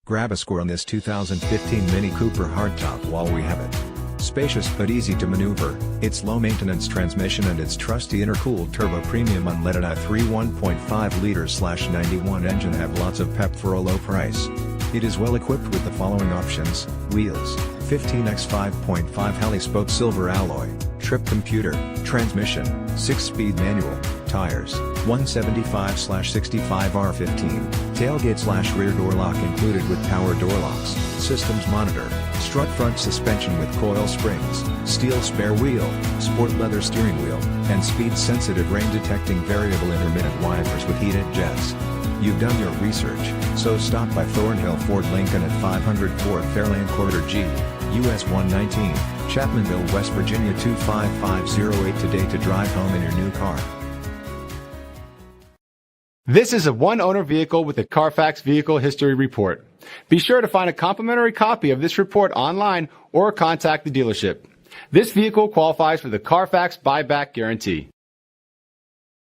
Grab a score on this 2015 MINI Cooper Hardtop while we have it. Spacious but easy to maneuver, its low-maintenance transmission and its trusty intercooled turbo premium unleaded i3 1.5 liter/91 engine have lots of pep for a low price. It is well equipped with the following options: wheels, 15x 5.5 Heli Spoke Silver Alloy, trip computer, transmission, 6-speed manual, tires, 175/65 R15, tailgate/rear door lock included with power door locks, systems monitor, strut front suspension with coil springs, steel spare wheel, sport leather steering wheel, and speed-sensitive rain-detecting variable intermittent wipers with heated jets. You've done your research, so stop by Thornhill Ford Lincoln at 500 Ford Fairlane Corridor G, US 119, Chapmanville, West Virginia 25508 today to drive home in your new car. This is a one-owner vehicle with a Carfax Vehicle History Report. Be sure to find a complimentary copy of this report online or contact the dealership. This vehicle qualifies for the Carfax Buyback Guarantee.